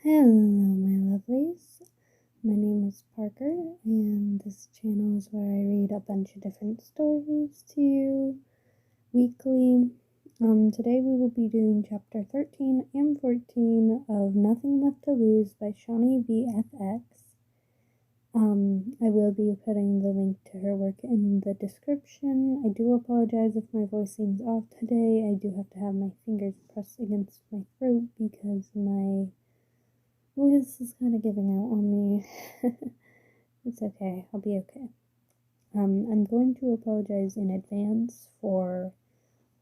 Hello, my lovelies. My name is Parker, and this channel is where I read a bunch of different stories to you weekly. Today we will be doing chapter 13 and 14 of Nothing Left to Lose by Shawnee VFX. I will be putting the link to her work in the description. I do apologize if my voice seems off today. I do have to have my fingers pressed against my throat because my voice is kind of giving out on me. It's okay. I'll be okay. I'm going to apologize in advance for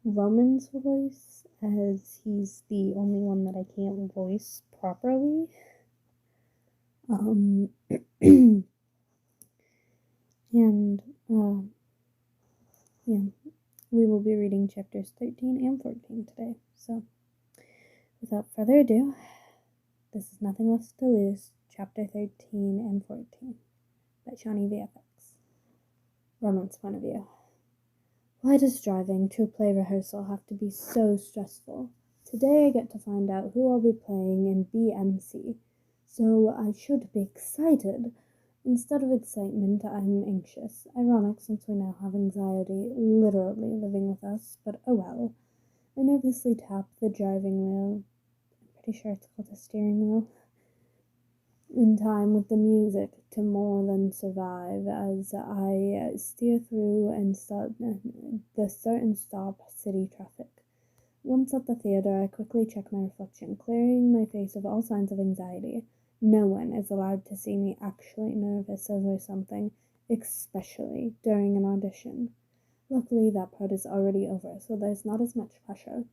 Roman's voice, as he's the only one that I can't voice properly. And yeah, we will be reading chapters 13 and 14 today. So, without further ado, this is Nothing Left to Lose, chapter 13 and 14 by Shawnee VFX. Roman's point of view. Why does driving to a play rehearsal have to be so stressful? Today I get to find out who I'll be playing in BMC, so I should be excited. Instead of excitement, I'm anxious. Ironic, since we now have anxiety literally living with us, but oh well. I nervously tap the driving wheel. I'm pretty sure it's called a steering wheel. In time with the music to more than survive as I steer through and start and stop city traffic. Once at the theater, I quickly check my reflection, clearing my face of all signs of anxiety. No one is allowed to see me actually nervous over something, especially during an audition. Luckily, that part is already over, so there's not as much pressure.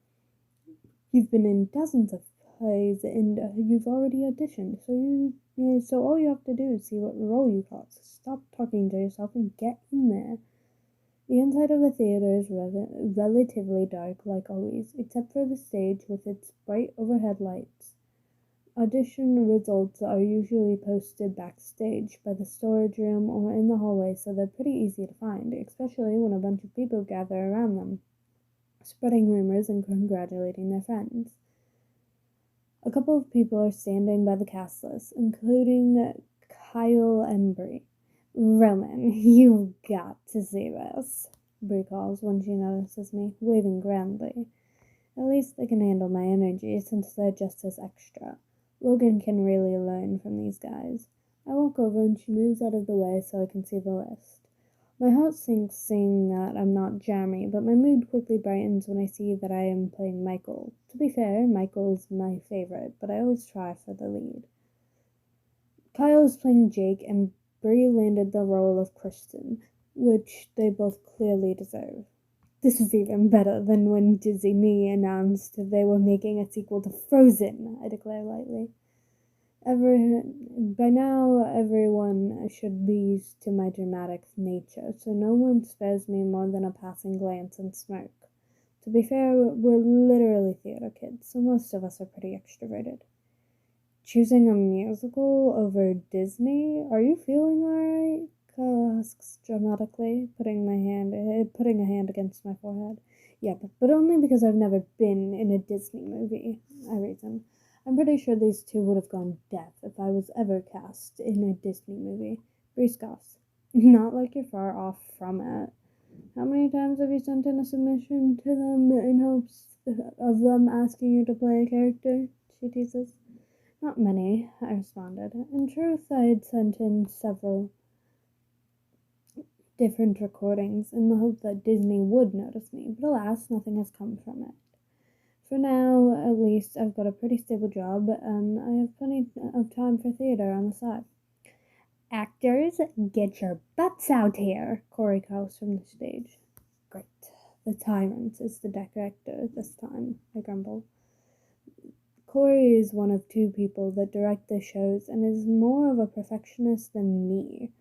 You've been in dozens of plays and you've already auditioned, so all you have to do is see what role you got. So stop talking to yourself and get in there. The inside of the theater is relatively dark, like always, except for the stage with its bright overhead lights. Audition results are usually posted backstage by the storage room or in the hallway, so they're pretty easy to find, especially when a bunch of people gather around them, spreading rumors and congratulating their friends. A couple of people are standing by the cast list, including Kyle and Brie. Roman, you've got to see this, Brie calls when she notices me, waving grandly. At least they can handle my energy, since they're just as extra. Logan can really learn from these guys. I walk over and she moves out of the way so I can see the list. My heart sinks seeing that I'm not Jeremy, but my mood quickly brightens when I see that I am playing Michael. To be fair, Michael's my favorite, but I always try for the lead. Kyle is playing Jake, and Brie landed the role of Kristen, which they both clearly deserve. This is even better than when Disney announced they were making a sequel to Frozen, I declare lightly. By now, everyone should be used to my dramatic nature, so no one spares me more than a passing glance and smirk. To be fair, we're literally theater kids, so most of us are pretty extroverted. Choosing a musical over Disney? Are you feeling alright? Kyle asks dramatically, putting a hand against my forehead. Yeah, but only because I've never been in a Disney movie, I reason. I'm pretty sure these two would have gone deaf if I was ever cast in a Disney movie. Brie scoffs. Not like you're far off from it. How many times have you sent in a submission to them in hopes of them asking you to play a character? She teases. Not many, I responded. In truth, I had sent in several different recordings in the hope that Disney would notice me, but alas, nothing has come from it. For now, at least, I've got a pretty stable job, and I have plenty of time for theater on the side. Actors, get your butts out here, Corey calls from the stage. Great. The tyrant is the director this time, I grumble. Corey is one of two people that direct the shows and is more of a perfectionist than me.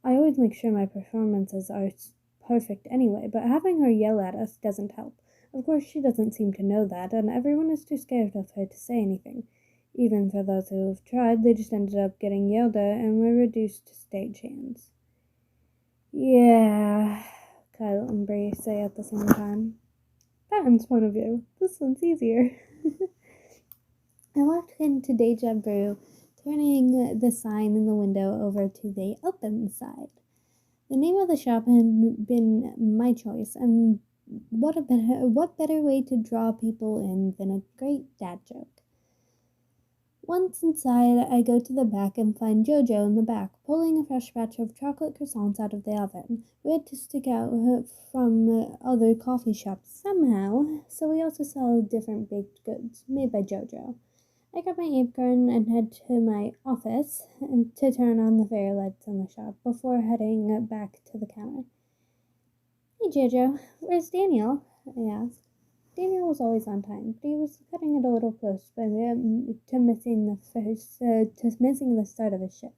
I always make sure my performances are perfect anyway, but having her yell at us doesn't help. Of course, she doesn't seem to know that, and everyone is too scared of her to say anything. Even for those who have tried, they just ended up getting yelled at and were reduced to stagehands. Yeah, Kyle and Brie say at the same time. Patton's point of view. This one's easier. I walked into Deja Brew, turning the sign in the window over to the open side. The name of the shop had been my choice, and what better way to draw people in than a great dad joke? Once inside, I go to the back and find Jojo in the back, pulling a fresh batch of chocolate croissants out of the oven. We had to stick out from other coffee shops somehow, so we also sell different baked goods made by Jojo. I grab my apron and head to my office to turn on the fairy lights in the shop before heading back to the counter. Hey Jojo, where's Daniel? I asked. Daniel was always on time, but he was cutting it a little close to missing the start of his shift.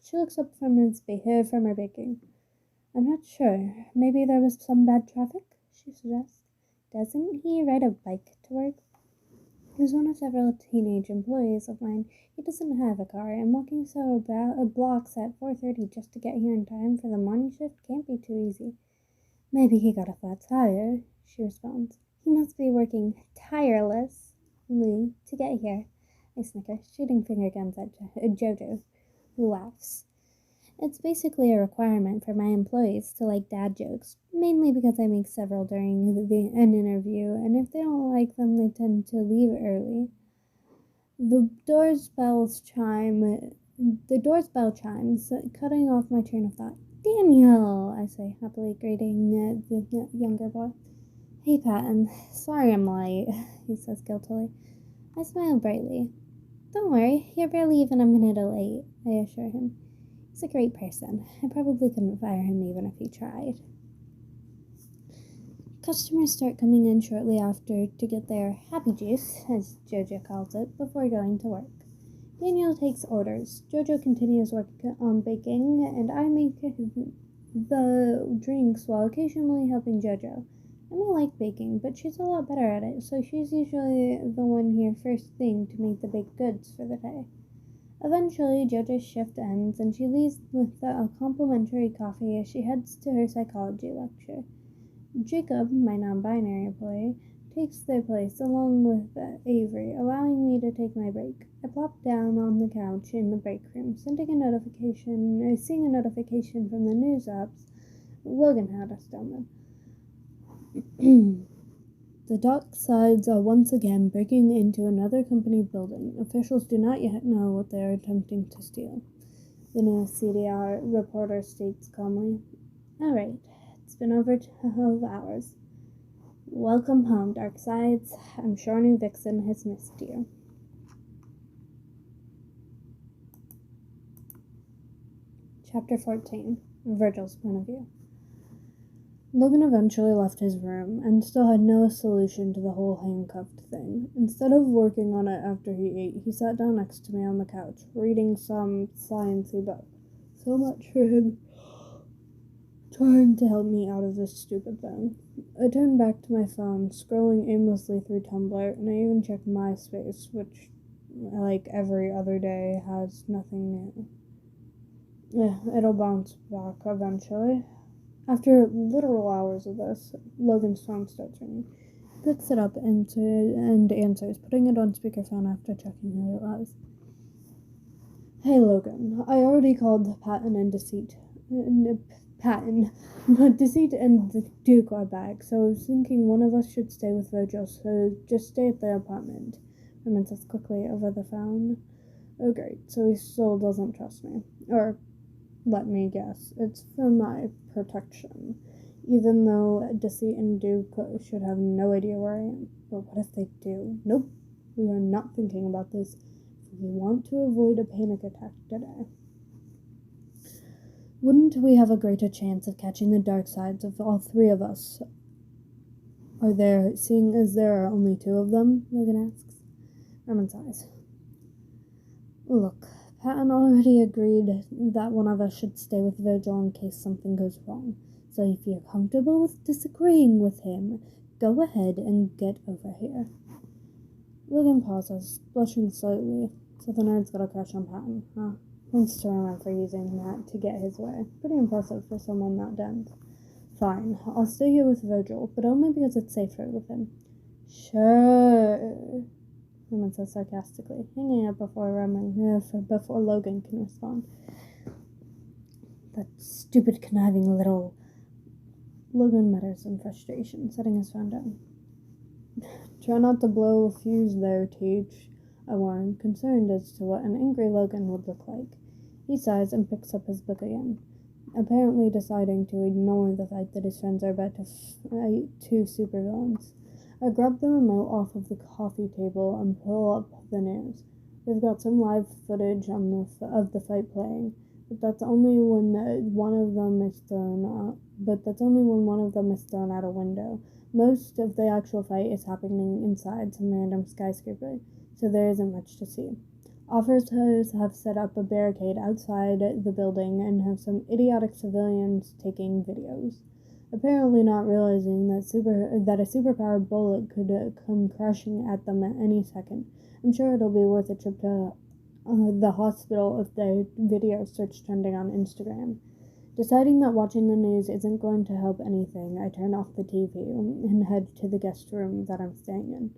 She looks up from her baking. I'm not sure. Maybe there was some bad traffic, she suggests. Doesn't he ride a bike to work? He's one of several teenage employees of mine. He doesn't have a car, and walking several blocks at 4:30 just to get here in time for the morning shift can't be too easy. Maybe he got a flat tire, she responds. He must be working tirelessly to get here. I snicker, shooting finger guns at Jojo, who laughs. It's basically a requirement for my employees to like dad jokes, mainly because I make several during an interview, and if they don't like them, they tend to leave early. The doorbell chimes, cutting off my train of thought. Daniel, I say, happily greeting the younger boy. Hey, Patton. Sorry I'm late, he says guiltily. I smile brightly. Don't worry, you're barely even a minute late, I assure him. He's a great person. I probably couldn't fire him even if he tried. Customers start coming in shortly after to get their happy juice, as Jojo calls it, before going to work. Daniel takes orders. Jojo continues work on baking, and I make the drinks while occasionally helping Jojo. I may like baking, but she's a lot better at it, so she's usually the one here first thing to make the baked goods for the day. Eventually, Jojo's shift ends, and she leaves with a complimentary coffee as she heads to her psychology lecture. Jacob, my non-binary employee, takes their place along with Avery, allowing me to take my break. I plop down on the couch in the break room, seeing a notification from the news apps Logan had us download. The Docksides are once again breaking into another company building. Officials do not yet know what they are attempting to steal. The new CDR reporter states calmly. All right, it's been over 12 hours. Welcome home, Darksides. I'm sure New Vixen has missed you. Chapter 14. Virgil's Point of View. Logan eventually left his room and still had no solution to the whole handcuffed thing. Instead of working on it after he ate, he sat down next to me on the couch, reading some sciencey book. So much for him trying to help me out of this stupid thing. I turned back to my phone, scrolling aimlessly through Tumblr, and I even checked MySpace, which, like every other day, has nothing new. It'll bounce back eventually. After literal hours of this, Logan's phone starts ringing. He picks it up and answers, putting it on speakerphone after checking who it was. Hey Logan, I already called Patton and Deceit. But Deceit and the Duke are back, so I was thinking one of us should stay with Virgil, so just stay at the apartment. Herman says quickly over the phone. Oh great, so he still doesn't trust me. Or, let me guess, it's for my protection. Even though Deceit and Duke should have no idea where I am. But what if they do? Nope, we are not thinking about this. We want to avoid a panic attack today. Wouldn't we have a greater chance of catching the dark sides if all three of us are there, seeing as there are only two of them? Logan asks. Herman sighs. Look, Patton already agreed that one of us should stay with Virgil in case something goes wrong. So if you're comfortable with disagreeing with him, go ahead and get over here. Logan pauses, blushing slightly. So the nerd's got a crush on Patton, huh? Points to Herman for using that to get his way. Pretty impressive for someone that dense. Fine, I'll stay here with Virgil, but only because it's safer with him. Sure, Roman says sarcastically, hanging up before Logan can respond. That stupid, conniving little... Logan mutters in frustration, setting his phone down. Try not to blow a fuse there, Teach, I warn, concerned as to what an angry Logan would look like. He sighs and picks up his book again, apparently deciding to ignore the fact that his friends are about to fight two supervillains. I grab the remote off of the coffee table and pull up the news. They've got some live footage of the fight playing, but that's only when one of them is thrown out a window. Most of the actual fight is happening inside some random skyscraper, so there isn't much to see. Officers have set up a barricade outside the building and have some idiotic civilians taking videos, apparently not realizing that a superpowered bullet could come crashing at them at any second. I'm sure it'll be worth a trip to the hospital if their video starts trending on Instagram. Deciding that watching the news isn't going to help anything, I turn off the TV and head to the guest room that I'm staying in.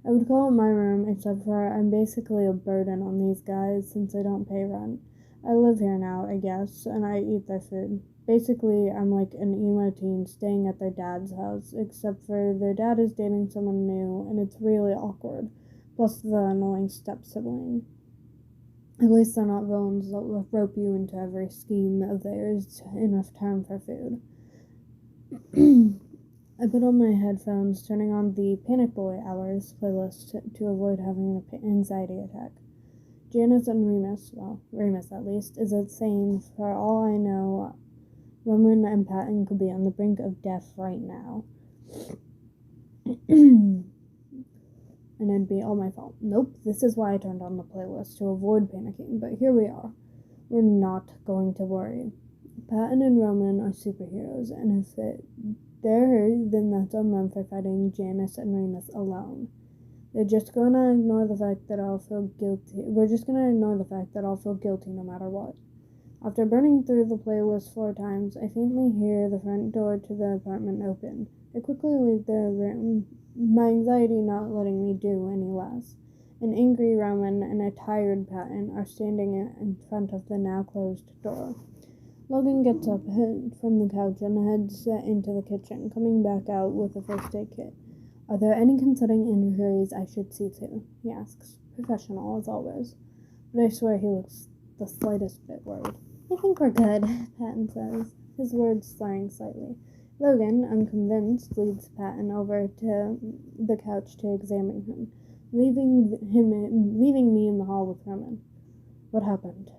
I would call it my room, except for I'm basically a burden on these guys since I don't pay rent. I live here now, I guess, and I eat their food. Basically, I'm like an emo teen staying at their dad's house, except for their dad is dating someone new, and it's really awkward, plus the annoying step-sibling. At least they're not villains that will rope you into every scheme of theirs in return for food. I put on my headphones, turning on the Panic Boy Hours playlist to avoid having an anxiety attack. Janice and Remus, well, Remus at least, is insane. For all I know, Roman and Patton could be on the brink of death right now. And it'd be all my fault. Nope, this is why I turned on the playlist, to avoid panicking, but here we are. We're not going to worry. Patton and Roman are superheroes, and if they're hurt, then that's on them for fighting Janice and Remus alone. They're just gonna ignore the fact that I'll feel guilty. We're just gonna ignore the fact that I'll feel guilty no matter what. After burning through the playlist 4 times, I faintly hear the front door to the apartment open. I quickly leave the room, my anxiety not letting me do any less. An angry Roman and a tired Patton are standing in front of the now closed door. Logan gets up from the couch and heads into the kitchen, coming back out with a first aid kit. Are there any concerning injuries I should see to? He asks. Professional, as always. But I swear he looks the slightest bit worried. I think we're good, Patton says, his words slurring slightly. Logan, unconvinced, leads Patton over to the couch to examine him, leaving me in the hall with Roman. What happened?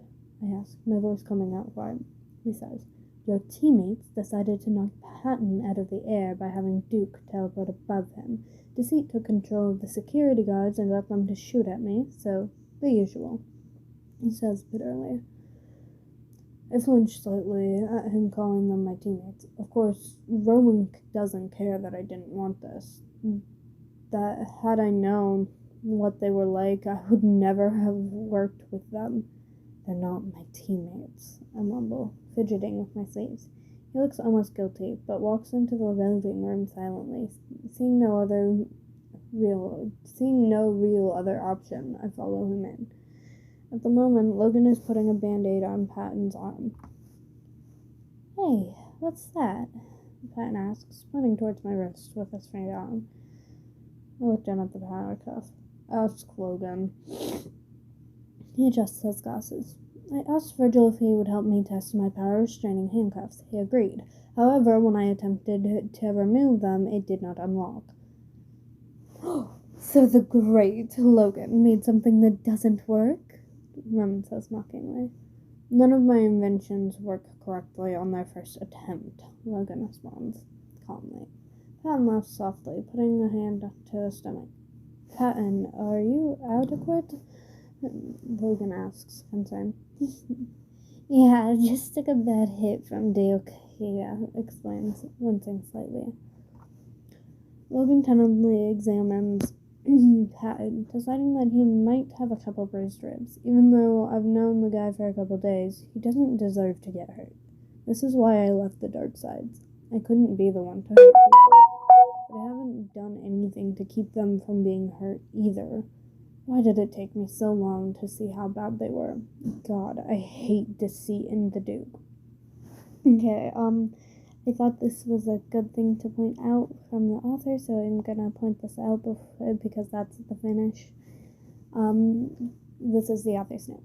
I ask, my voice coming out quiet. He says, your teammates decided to knock Patton out of the air by having Duke teleport above him. Deceit took control of the security guards and got them to shoot at me, so the usual, he says bitterly. I flinch slightly at him calling them my teammates. Of course, Roman doesn't care that I didn't want this. That had I known what they were like, I would never have worked with them. They're not my teammates, I mumble, fidgeting with my sleeves. He looks almost guilty, but walks into the living room silently. Seeing no real other option, I follow him in. At the moment, Logan is putting a band-aid on Patton's arm. Hey, what's that? Patton asks, pointing towards my wrist with his finger arm. I look down at the power cuff. Ask Logan. He adjusts his glasses. I asked Virgil if he would help me test my power restraining handcuffs. He agreed. However, when I attempted to remove them, it did not unlock. So the great Logan made something that doesn't work? Roman says mockingly. None of my inventions work correctly on their first attempt, Logan responds calmly. Patton laughs softly, putting a hand to his stomach. Patton, are you adequate? Logan asks, concerned. Yeah, just took a bad hit from Duke, he explains, wincing slightly. Logan tentatively examines Patton, deciding that he might have a couple bruised ribs. Even though I've known the guy for a couple days, he doesn't deserve to get hurt. This is why I left the dark sides. I couldn't be the one to hurt people, but I haven't done anything to keep them from being hurt either. Why did it take me so long to see how bad they were? God, I hate deceit in the Duke. Okay, I thought this was a good thing to point out from the author, so I'm gonna point this out because that's the finish. This is the author's note.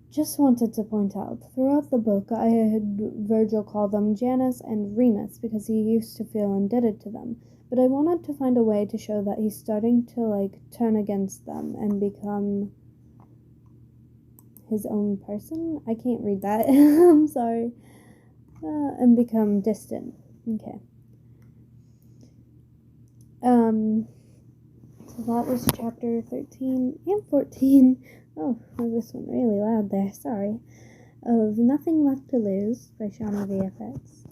Just wanted to point out, throughout the book, I had Virgil call them Janus and Remus because he used to feel indebted to them. But I wanted to find a way to show that he's starting to, turn against them and become his own person. I can't read that. I'm sorry. And become distant. Okay. So that was chapter 13 and 14. Oh, this one really loud there. Sorry. Of Nothing Left to Lose by Shawnee VFX.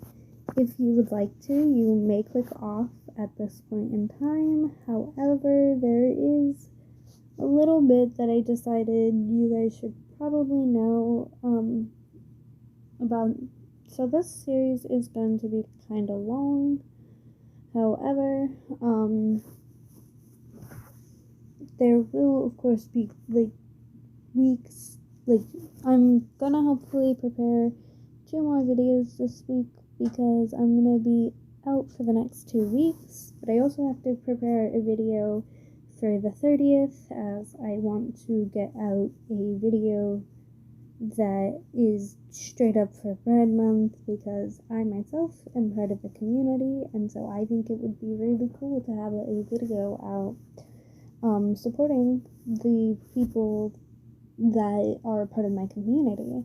If you would like to, you may click off at this point in time. However, there is a little bit that I decided you guys should probably know about. So this series is going to be kind of long. However, there will of course be weeks. I'm gonna hopefully prepare 2 more videos this week because I'm gonna be out for the next 2 weeks, but I also have to prepare a video for the 30th as I want to get out a video that is straight up for Pride Month because I myself am part of the community, and so I think it would be really cool to have a video out supporting the people that are part of my community.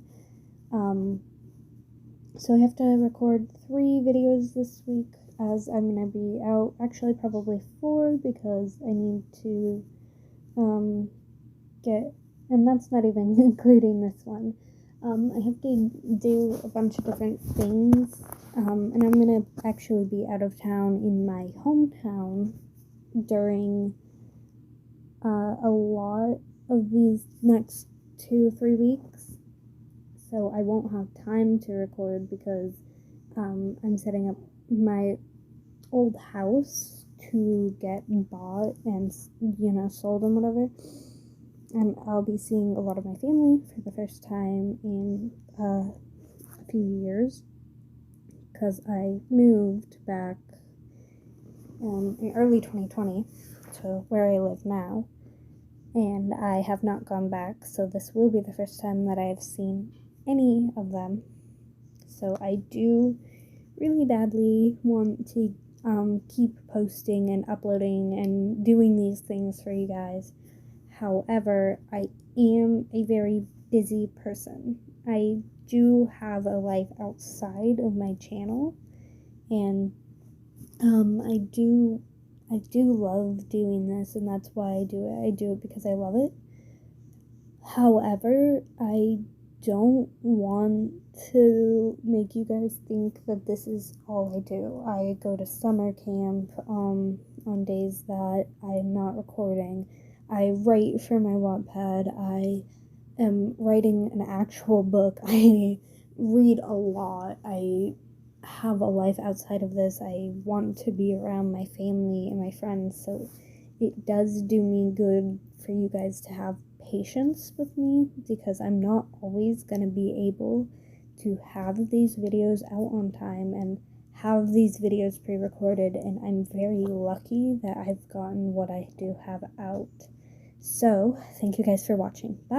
So I have to record 3 videos this week as I'm going to be out, actually probably 4 because I need to and that's not even including this one. I have to do a bunch of different things, and I'm going to actually be out of town in my hometown during a lot of these next 2-3 weeks, so I won't have time to record because I'm setting up my old house to get bought and sold and whatever, and I'll be seeing a lot of my family for the first time in a few years because I moved back in early 2020 to where I live now, and I have not gone back, so this will be the first time that I've seen any of them. So I do really badly want to keep posting and uploading and doing these things for you guys. However, I am a very busy person. I do have a life outside of my channel, and I do love doing this, and that's why I do it. I do it because I love it. However, I don't want to make you guys think that this is all I do. I go to summer camp on days that I'm not recording. I write for my Wattpad. I am writing an actual book. I read a lot. I have a life outside of this. I want to be around my family and my friends, so it does do me good for you guys to have patience with me because I'm not always going to be able to have these videos out on time and have these videos pre-recorded, and I'm very lucky that I've gotten what I do have out. So, thank you guys for watching. Bye!